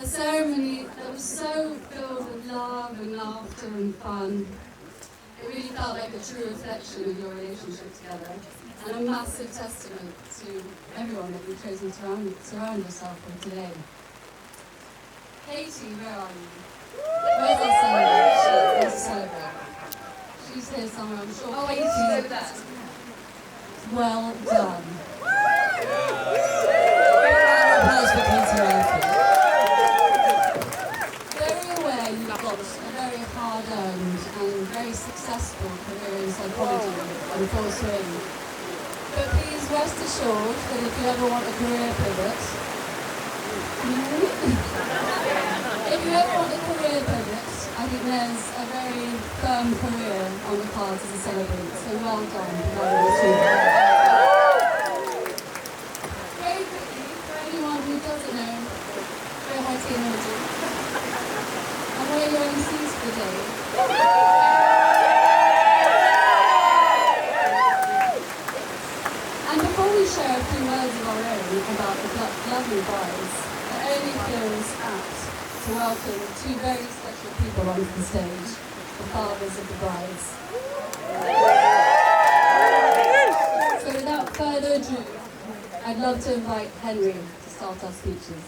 A ceremony that was so filled with love and laughter and fun. It really felt like a true reflection of your relationship together, and a massive testament to everyone that you've chosen to surround yourself with today. Katie, where are you? Where's our celebrant? Where's the celebrant? She's here somewhere, I'm sure. Oh, wait, she's over there. Well done. Very aware you've got a very hard-earned and very successful career in psychology in full swing. But please rest assured that if you ever want a career pivot, if you ever want a career pivot, I think there's a very firm career on the cards as a celebrant. So well done. Very quickly, for anyone who doesn't know, very high tea energy. And we're your MCs for the day. And before we share a few words of our own about the lovely brides, it only feels apt to welcome two very special people onto the stage, the fathers of the brides. So without further ado, I'd love to invite Henry to start our speeches.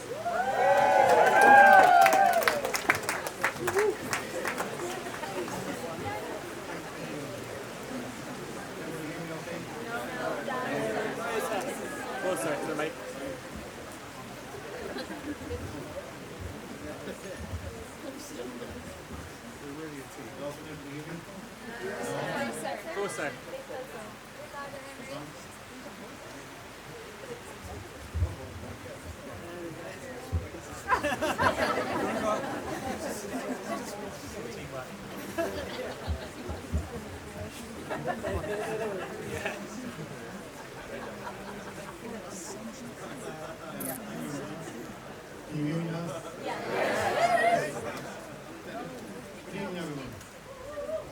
Can you hear me now? Yeah. Good evening, everyone.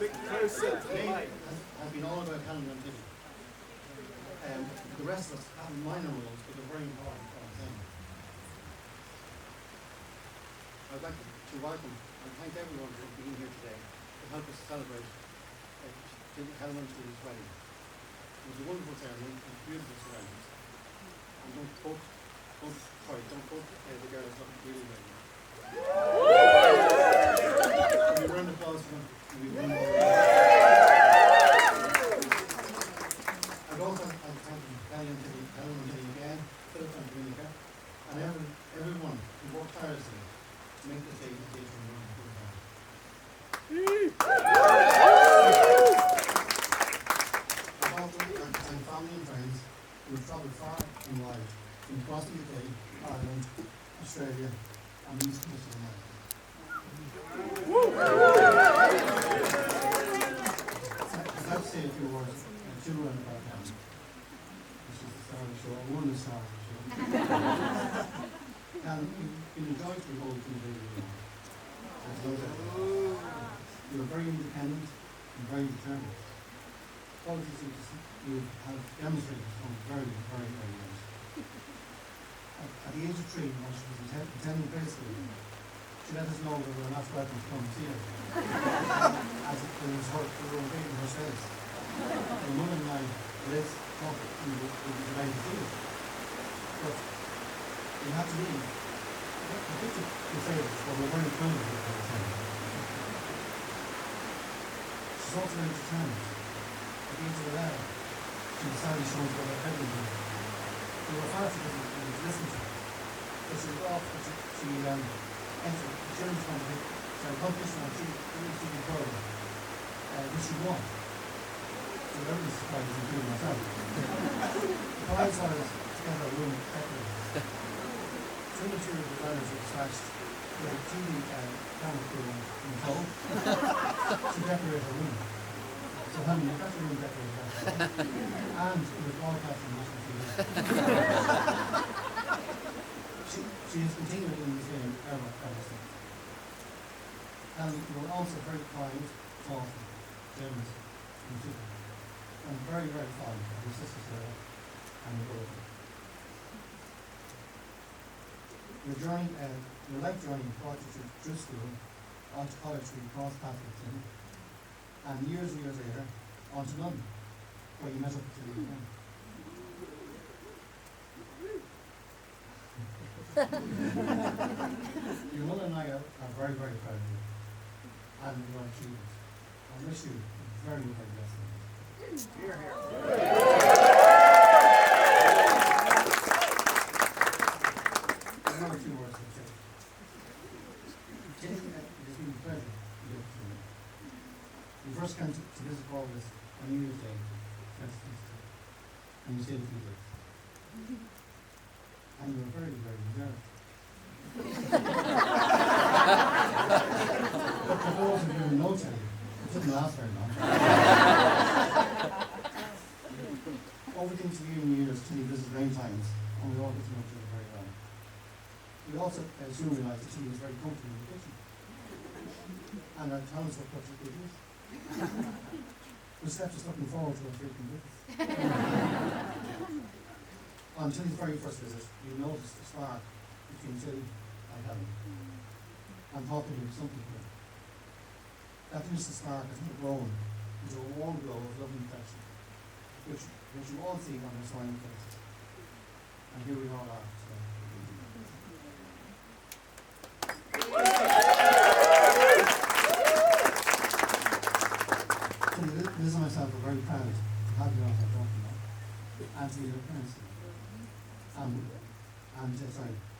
Bit closer. Today has been all about Helen and Tilly. The rest of us have minor roles, but they're very important for our thing. I'd like to welcome and thank everyone for being here today to help us celebrate Helen and Tilly's wedding. It was a wonderful ceremony and beautiful surroundings. And don't quote the girl is looking really ready. We round of applause for them. I'd also like to thank Helen and Tilly again, Philip and Dominica, and everyone who worked tirelessly to make this day a wonderful time. I'd also like to thank family and friends who have travelled far and wide from across the UK, Ireland, Australia, and the East Coast of America. I'd like to say a few words and two words about Helen. This is the star of the show, one of the stars of the show. And you'll enjoy the whole 2 days of the There's no doubt. You're very independent and very determined. Qualities you have demonstrated from very, very, very young. At the age of 3, when she was attending grade school, she let us know that we were not welcome to come and see her, as it was we were invading her space. And Mother and I, let's talk, we would be delighted to see her. But we had to leave. I think to say this, but we're very proud of her at the time. She's also very determined. At the age of 11, she decided she wanted to go to everything. We were far too busy to listen to her. So she was off, she entered the children's competition on TV program, which she won. So everybody's surprised, including myself. The prize was to get her room decorated. Two interior designers were dispatched with a TV camera crew in tow to decorate her room. So honey, you got your room decorated. And it was broadcast on national TV. She has continued in the same ever since. And you were also very kind, thoughtful, generous, and super. I'm very, very fond of your sister Sarah and your brother. Your journey Your life journey brought you through school, onto college where you crossed paths with Tim, and years later, onto London, where you met up with Tilly again. Your mother and I are very, very proud of you and your achievements. I wish you very, very best. Here, here. Another few words to say. It has been a pleasure to get to you. You first came to visit Galway on New Year's Day, 2022, and you stayed a few days. And you were very, very reserved. But for those of you who know Tilly, it didn't last very long. Over the intervening years, Tilly visited many times, and we all get to know each other very well. We also soon realised that Tilly was very comfortable in the kitchen, and our talents were perfectly good. We left us looking forward to our frequent visits. On Tilly's very first visit, we noticed a spark between Tilly and Helen, and thought there would be something here. That innocent spark has now grown into a warm glow of love and affection, which you all see on their smiling faces. And here we all are today. Tilly, Liz and myself are very proud to have you on our daughter now, and to be your parents today.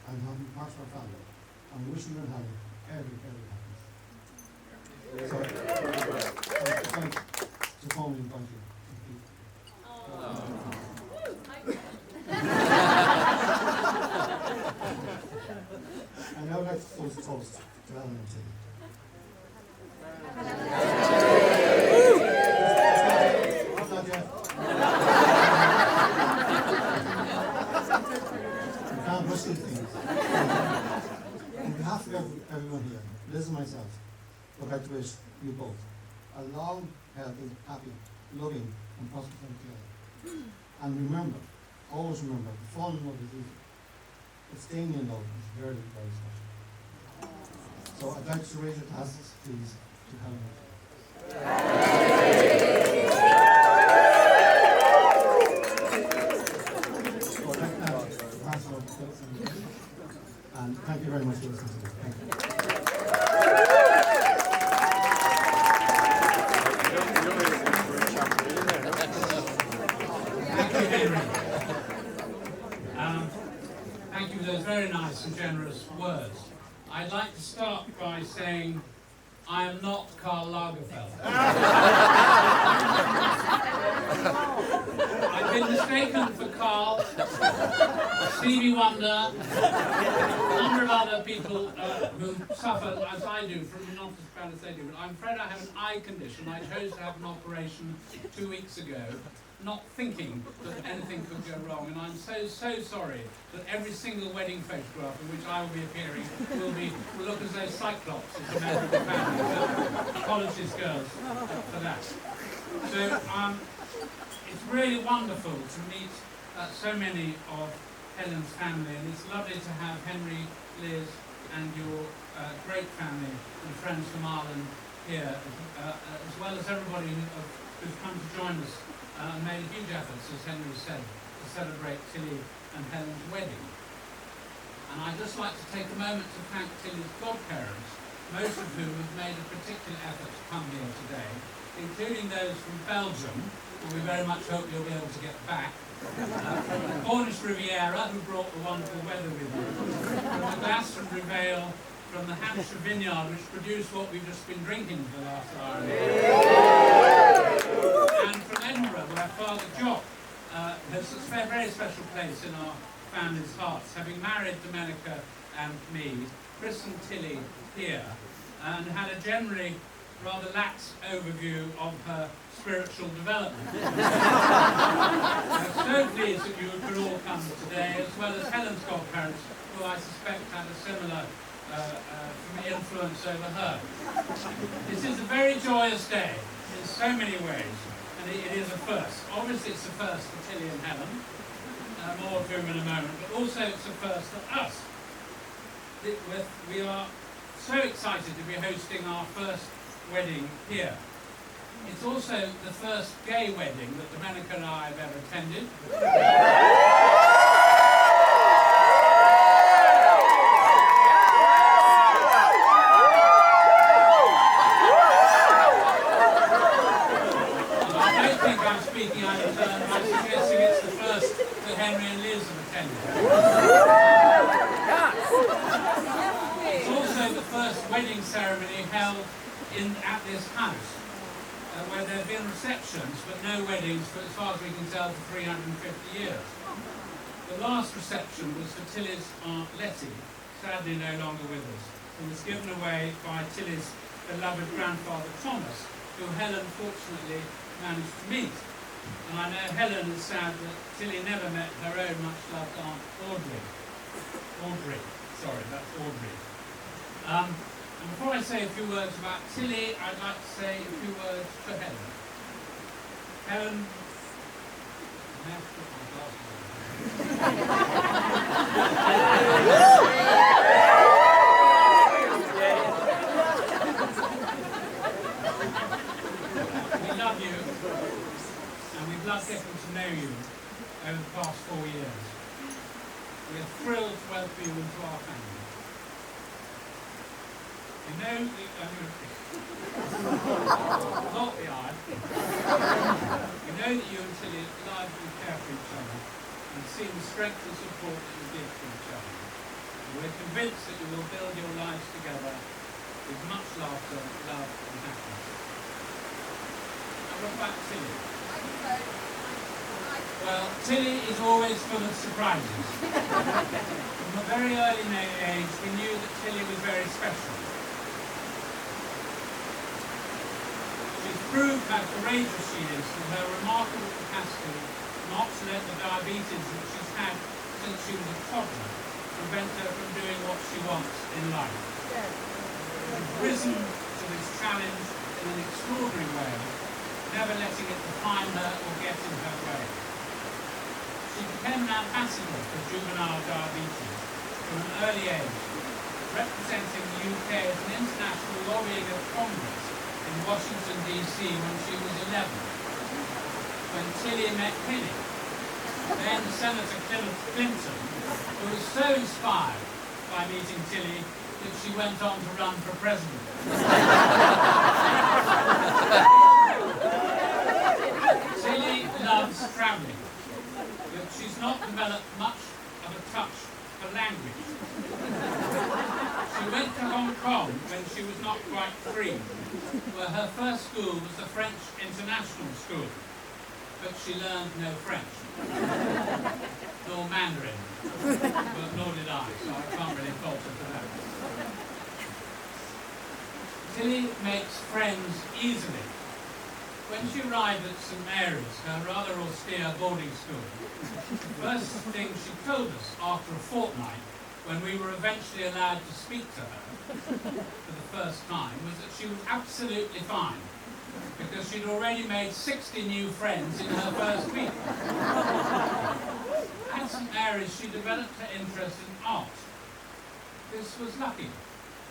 And having part of our family, and we wish you and Helen every happiness. So, I'd like to formally invite you to speak. And now I'd like to close the toast to Helen and Tilly. Not yet. You can't rush these things. On behalf of everyone here, Liz and myself, would like to wish you both a long, healthy, happy, loving, and prosperous life together. And remember, always remember, the fall in love is easy, but staying in love is very, very special. So I'd like to raise your glasses, please, to Helen. So I'd like now to pass on to Phil, and thank you very much for listening to me. Thank you. Thank you for those very nice and generous words. I'd like to start by saying I am not Karl Lagerfeld. I've been mistaken for Karl, Stevie Wonder, a number of other people who suffer as I do, from not as bad as they do. But I'm afraid I have an eye condition. I chose to have an operation 2 weeks ago, not thinking that anything could go wrong, and I'm so sorry that every single wedding photograph in which I will be appearing will look as though Cyclops is a member of the family. So apologies, girls, for that. So it's really wonderful to meet so many of Helen's family, and it's lovely to have Henry, Liz, and your great family and friends from Ireland here, as well as everybody who's come to join us. Made huge efforts, as Henry said, to celebrate Tilly and Helen's wedding. And I'd just like to take a moment to thank Tilly's godparents, most of whom have made a particular effort to come here today, including those from Belgium, who we very much hope you'll be able to get back, from the Cornish Riviera, who brought the wonderful weather with them, from the Glass and Revale, from the Hampshire Vineyard, which produced what we've just been drinking for the last hour and a half. And from Edinburgh, where Father Jock has a very special place in our family's hearts, having married Domenica and me, christened Tilly here, and had a generally rather lax overview of her spiritual development. I'm so pleased that you could all come today, as well as Helen's godparents, who I suspect had a similar influence over her. This is a very joyous day in so many ways, and it is a first. Obviously it's a first for Tilly and Helen, more of whom in a moment, but also it's a first for us. we are so excited to be hosting our first wedding here. It's also the first gay wedding that Domenica and I have ever attended. I don't think I'm speaking out of turn. I'm suggesting it's the first that Henry and Liz have attended. It's also the first wedding ceremony held at this house, where there have been receptions but no weddings for, as far as we can tell, for 350 years. The last reception was for Tilly's Aunt Letty, sadly no longer with us, and was given away by Tilly's beloved grandfather Thomas, who Helen fortunately managed to meet. And I know Helen is sad that Tilly never met her own much-loved Aunt Audrey. And before I say a few words about Tilly, I'd like to say a few words to Helen. Helen, I have to put my glasses on. We love you, and we've loved getting to know you over the past 4 years. We're thrilled to welcome you into our family. You know not the eye. You know that you and Tilly love and care for each other, and see the strength and support that you give to each other. And we're convinced that you will build your lives together with much laughter, love and happiness. And what about Tilly? Well, Tilly is always full of surprises. From a very early age, we knew that Tilly was very special. She's proved how courageous she is with her remarkable capacity not to let the diabetes that she's had since she was a toddler prevent her from doing what she wants in life. She's risen to this challenge in an extraordinary way, never letting it define her or get in her way. She became an ambassador for juvenile diabetes from an early age, representing the UK as an international lobbying at Congress in Washington, D.C. when she was 11, when Tilly met Penny, then Senator Clinton, who was so inspired by meeting Tilly that she went on to run for president. Tilly loves travelling, but she's not developed much of a touch for language. She went to Hong Kong when she was not quite 3, where her first school was the French International School, but she learned no French, nor Mandarin, but nor did I, so I can't really fault her for that. Tilly makes friends easily. When she arrived at St Mary's, her rather austere boarding school, the first thing she told us after a fortnight, when we were eventually allowed to speak to her for the first time, was that she was absolutely fine, because she'd already made 60 new friends in her first week. At St Mary's, she developed her interest in art. This was lucky,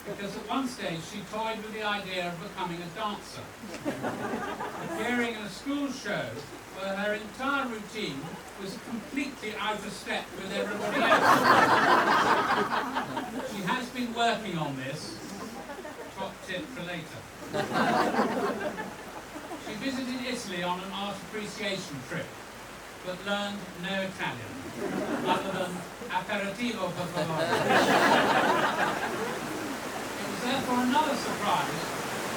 because at one stage she toyed with the idea of becoming a dancer, appearing in a school show where her entire routine was completely out of step with everybody else. She has been working on this. Top tip for later. She visited Italy on an art appreciation trip, but learned no Italian, other than aperitivo per favore. It was therefore another surprise,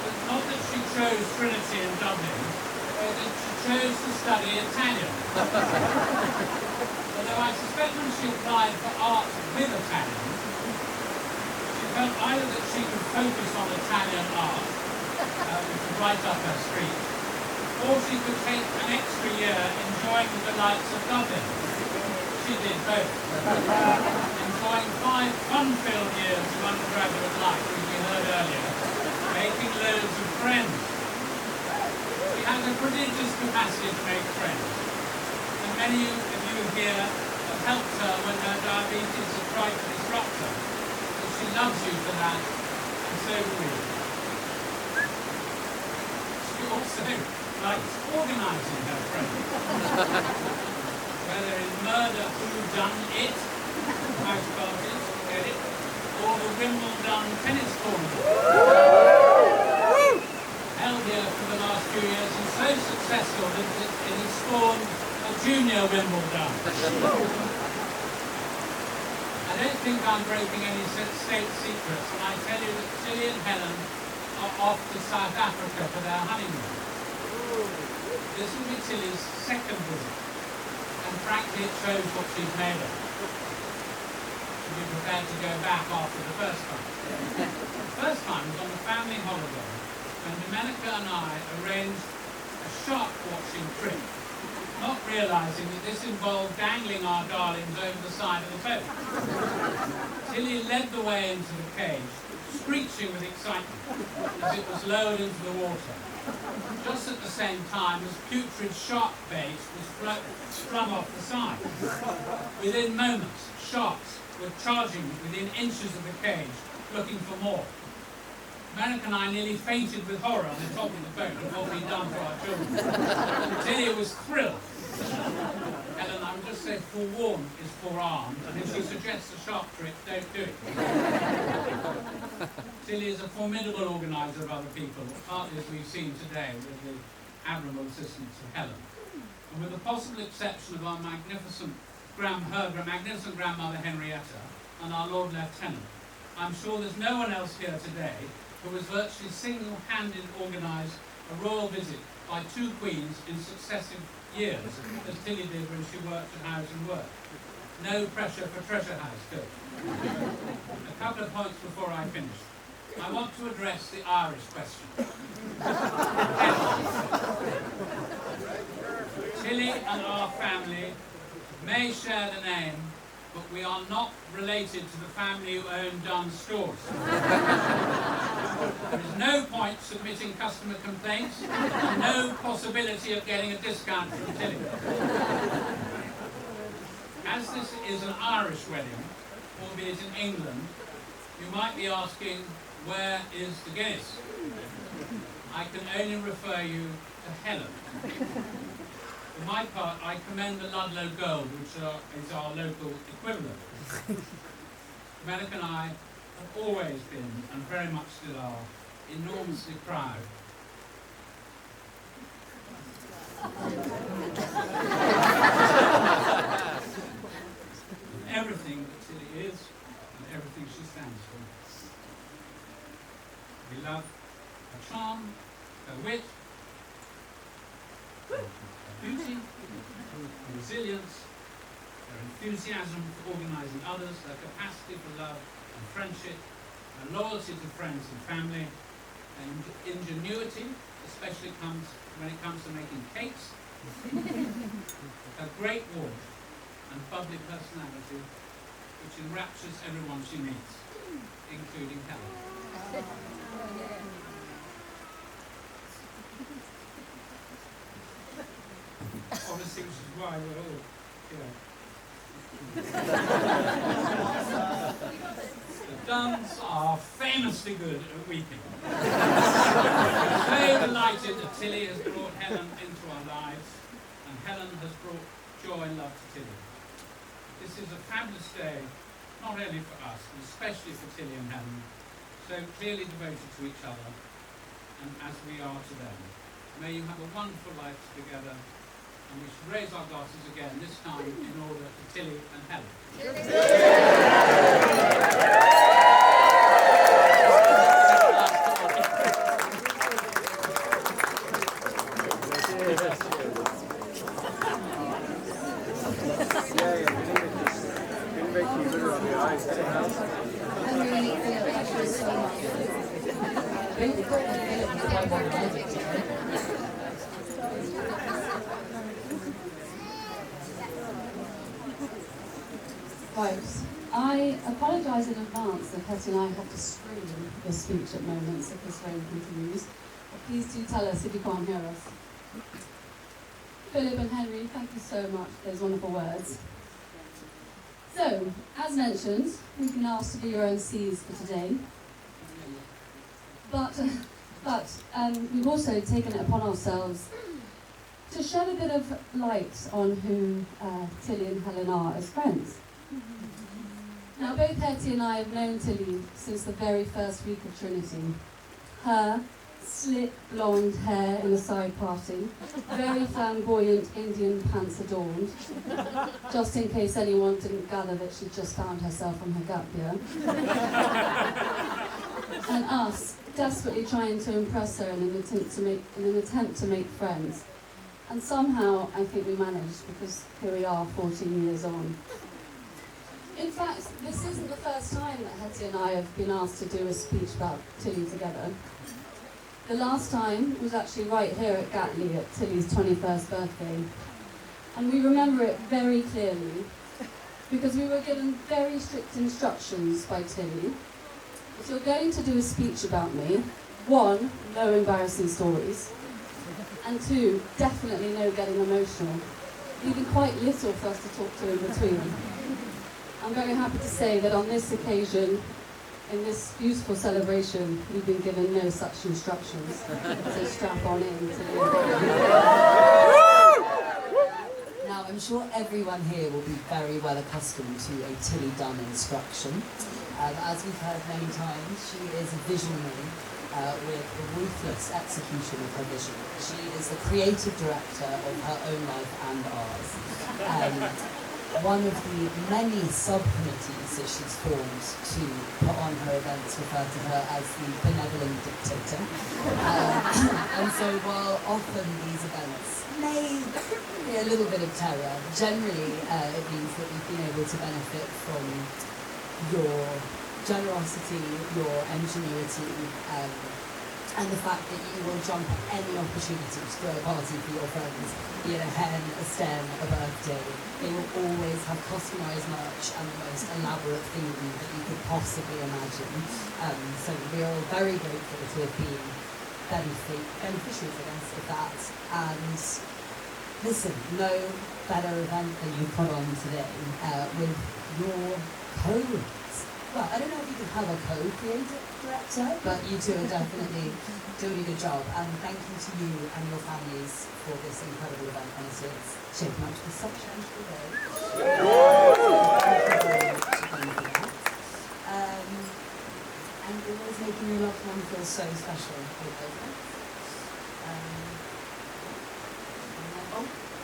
but not that she chose Trinity in Dublin, but that she chose to study Italian. Although I suspect when she applied for art with Italian, she felt either that she could focus on Italian art, which was right up her street, or she could take an extra year enjoying the delights of Dublin. She did both, enjoying 5 fun-filled years of undergraduate life, as we heard earlier, making loads of friends. She has a prodigious capacity to make friends, and many of you here have helped her when her diabetes has tried to disrupt her, as she loves you for that, and so do we. She also likes organising her friends. Whether in murder, who done it, house parties, get it, or the Wimbledon tennis tournament. Held here for the last few years and so successful that it has spawned a junior Wimbledon. I don't think I'm breaking any state secrets when I tell you that Tilly and Helen are off to South Africa for their honeymoon. This will be Tilly's second visit, and frankly it shows what she's made of. She'll be prepared to go back after the first time. The first time was on a family holiday when Domenica and I arranged a shark watching trip, not realising that this involved dangling our darlings over the side of the boat. Tilly led the way into the cage, screeching with excitement as it was lowered into the water, just at the same time as putrid shark bait was flung off the side. Within moments, sharks were charging within inches of the cage, looking for more. Domenica and I nearly fainted with horror on the top of the boat at what we'd done for our children. Tilly was thrilled. Helen, I would just say forewarned is forearmed, and if she suggests a shark trick, don't do it. Tilly is a formidable organiser of other people, partly as we've seen today with the admirable assistance of Helen. And with the possible exception of our magnificent grandmother Henrietta and our Lord Lieutenant, I'm sure there's no one else here today who has virtually single-handed organised a royal visit by two queens in successive years, as Tilly did when she worked at House and Work. No pressure for Treasure House, too. A couple of points before I finish. I want to address the Irish question. Tilly and our family may share the name, but we are not related to the family who own Dunn's stores. There is no point submitting customer complaints and no possibility of getting a discount from Tilly. As this is an Irish wedding, albeit in England, you might be asking, where is the Guinness? I can only refer you to Helen. For my part, I commend the Ludlow Gold, which is our local equivalent. Domenica and I have always been, and very much still are, enormously proud of everything that Tilly is and everything she stands for. We love her charm, her wit, her beauty, her resilience, her enthusiasm for organising others, her capacity for love and friendship, her loyalty to friends and family, and ingenuity, especially when it comes to making cakes, her great warmth and bubbly personality, which enraptures everyone she meets, including Helen. Obviously, which is why we're all here. The Dunns are famously good at weeping. We're so delighted that Tilly has brought Helen into our lives, and Helen has brought joy and love to Tilly. This is a fabulous day, not only for us, but especially for Tilly and Helen, so clearly devoted to each other, and as we are to them. May you have a wonderful life together, and we should raise our glasses again, this time in order to Tilly and Helen. Right. I apologise in advance that Hetty and I have to scream the speech at moments if this rain continues. But please do tell us if you can't hear us. Philip and Henry, thank you so much for those wonderful words. So, as mentioned, we've been asked to be your MCs for today. But we've also taken it upon ourselves to shed a bit of light on who Tilly and Helen are as friends. Now, both Hetty and I have known Tilly since the very first week of Trinity. Her slick blonde hair in a side parting, very flamboyant Indian pants adorned, just in case anyone didn't gather that she'd just found herself on her gap year. And us desperately trying to impress her in an attempt to make friends. And somehow I think we managed, because here we are 14 years on. In fact, this isn't the first time that Hetty and I have been asked to do a speech about Tilly together. The last time was actually right here at Gatley at Tilly's 21st birthday. And we remember it very clearly because we were given very strict instructions by Tilly. If you're going to do a speech about me, 1, no embarrassing stories, and 2, definitely no getting emotional, leaving quite little for us to talk to in between. I'm very happy to say that on this occasion, in this beautiful celebration, we've been given no such instructions. So strap on in to the Now, I'm sure everyone here will be very well accustomed to a Tilly Dunn instruction. As we've heard many times, she is a visionary with a ruthless execution of her vision. She is the creative director of her own life and ours. One of the many subcommittees that she's formed to put on her events refer to her as the benevolent dictator. And so while often these events may be a little bit of terror, generally it means that we've been able to benefit from your generosity, your ingenuity, and the fact that you will jump at any opportunity to throw a party for your friends, be it a hen, a stem, a birthday. They will always have customised merch and the most elaborate theme that you could possibly imagine. So we are all very grateful to have been beneficiaries, I guess, of that. And listen, no better event than you put on today with your well, I don't know if you could have a co-creative director, but you two are definitely doing a good job. And thank you to you and your families for this incredible event. Honestly, it's shaping up to be such a wonderful day. Thank you very much for that. And you're always making your loved one feel so special with those events.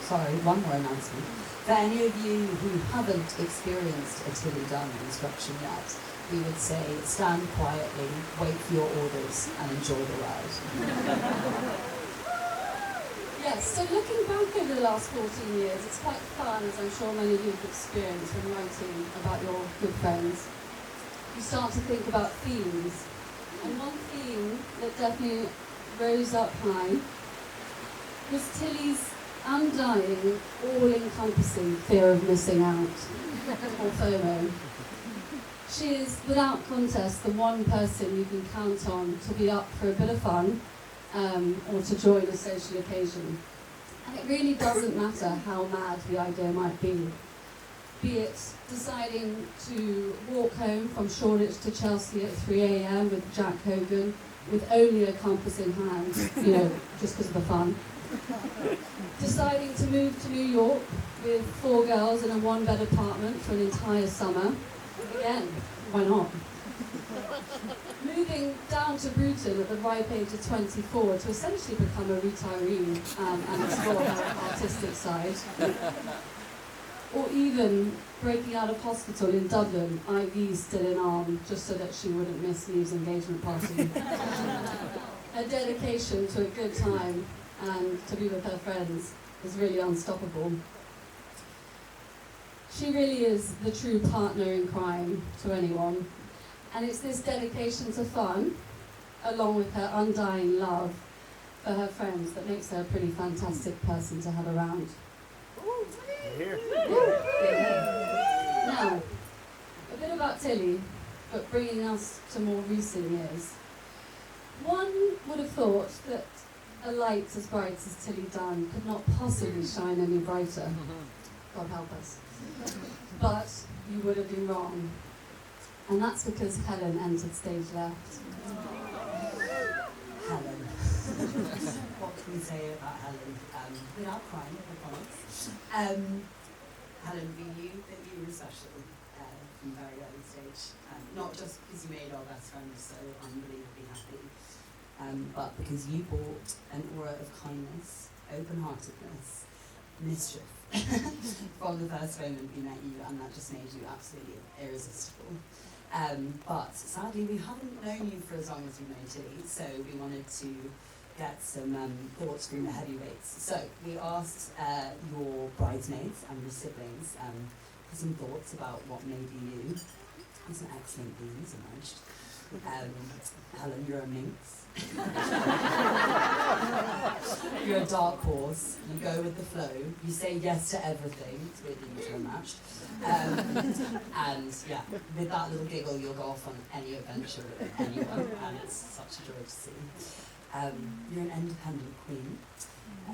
Sorry, one more announcement. For any of you who haven't experienced a Tilly Dunn instruction yet, we would say stand quietly, wait for your orders, and enjoy the ride. Yes, so looking back over the last 14 years, it's quite fun, as I'm sure many of you have experienced when writing about your good friends. You start to think about themes. And one theme that definitely rose up high was Tilly's undying, all-encompassing fear of missing out, or FOMO. She is, without contest, the one person you can count on to be up for a bit of fun, or to join a social occasion. And it really doesn't matter how mad the idea might be it deciding to walk home from Shoreditch to Chelsea at 3 a.m. with Jack Hogan, with only a compass in hand, just because of the fun. Deciding to move to New York with 4 girls in a 1-bed apartment for an entire summer. Again, why not? Moving down to Bruton at the ripe age of 24 to essentially become a retiree and explore her artistic side. Or even breaking out of hospital in Dublin, IV still in arm, just so that she wouldn't miss Neve's engagement party. Her dedication to a good time and to be with her friends is really unstoppable. She really is the true partner in crime to anyone. And it's this dedication to fun, along with her undying love for her friends, that makes her a pretty fantastic person to have around. Here. Now, a bit about Tilly, but bringing us to more recent years. One would have thought that a light as bright as Tilly Dunn could not possibly shine any brighter. God help us. But you would have been wrong. And that's because Helen entered stage left. Helen. What can we say about Helen? Without crying, I promise. Helen, we knew that you were special from a very early stage. Not just because you made our best friend so unbelievably happy, but because you brought an aura of kindness, open-heartedness, mischief from the first moment we met you, and that just made you absolutely irresistible. But sadly, we haven't known you for as long as we know Tilly, so we wanted to get some thoughts from the heavyweights. So we asked your bridesmaids and your siblings for some thoughts about what maybe you. Some excellent themes emerged. Helen, you're a minx. You're a dark horse. You go with the flow. You say yes to everything. It's weirdly mutually matched. And yeah, with that little giggle, you'll go off on any adventure with anyone, and it's such a joy to see. You're an independent queen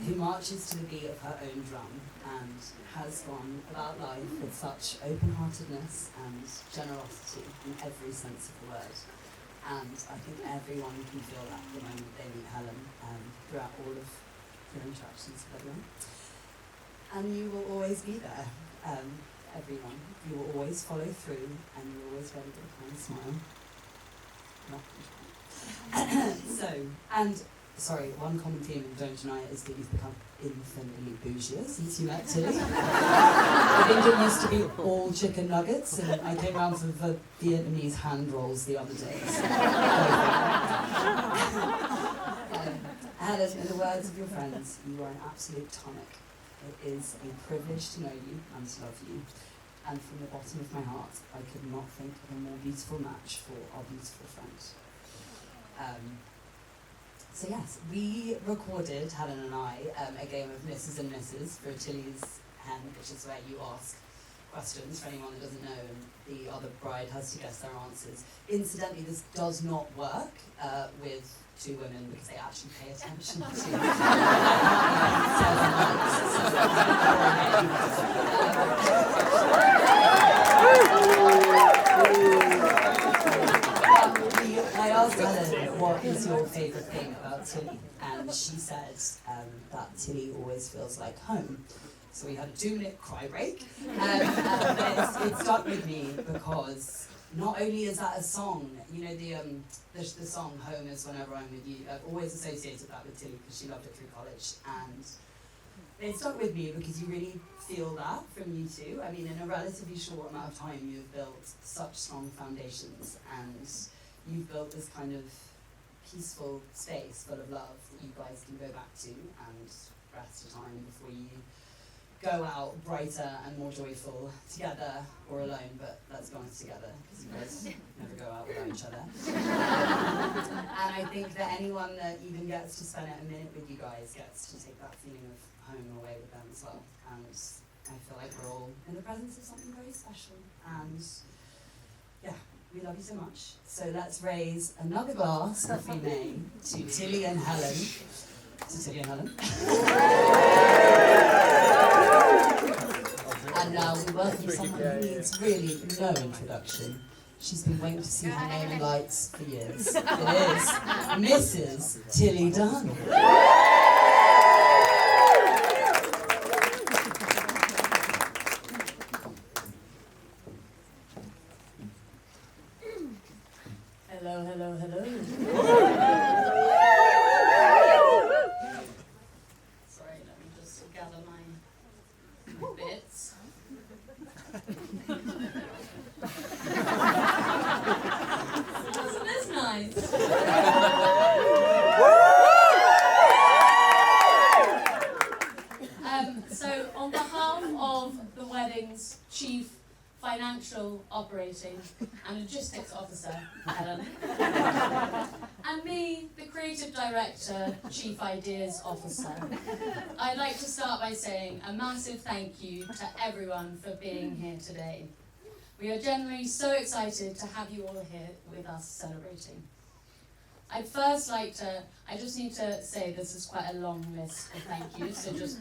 who marches to the beat of her own drum and has gone about life with such open-heartedness and generosity in every sense of the word. And I think everyone can feel that the moment they meet Helen throughout all of your interactions with everyone. And you will always be there, everyone. You will always follow through, and you're always ready with a kind smile. Sorry, one common theme, and don't deny it, is that you've become infinitely bougier since you met Tilly. I think it used to be all chicken nuggets, and I came round for the Vietnamese hand rolls the other day. Helen, in the words of your friends, you are an absolute tonic. It is a privilege to know you and to love you. And from the bottom of my heart, I could not think of a more beautiful match for our beautiful friend. So yes, we recorded, Helen and I, a game of Mrs. and Mrs. for Tilly's hen, which is where you ask questions for anyone that doesn't know, and the other bride has to guess their answers. Incidentally, this does not work with two women because they actually pay attention to I asked Helen, what is your favourite thing about Tilly? And she said that Tilly always feels like home. So we had a 2-minute cry break. But it stuck with me because not only is that a song, you know, the song Home is Whenever I'm With You, I've always associated that with Tilly because she loved it through college. And it stuck with me because you really feel that from you two. I mean, in a relatively short amount of time, you've built such strong foundations, and you've built this kind of peaceful space full of love that you guys can go back to and rest a time before you go out brighter and more joyful together or alone, but let's be honest, together, because you guys never go out without each other. And I think that anyone that even gets to spend a minute with you guys gets to take that feeling of home away with them as well. And I feel like we're all in the presence of something very special. And yeah, we love you so much. So let's raise another glass, if we may, to Tilly and Helen. To Tilly and Helen. And now we welcome someone who needs really no introduction. She's been waiting to see her name in lights for years. It is Mrs. Tilly Dunn. Hello, hello, hello. Sorry, let me just gather my bits. Isn't this nice? So, on behalf of the wedding's chief financial, operating and logistics officer, Helen, and me, the creative director, chief ideas officer, I'd like to start by saying a massive thank you to everyone for being here today. We are genuinely so excited to have you all here with us celebrating. I'd first like to, I just need to say this is quite a long list of thank yous, so just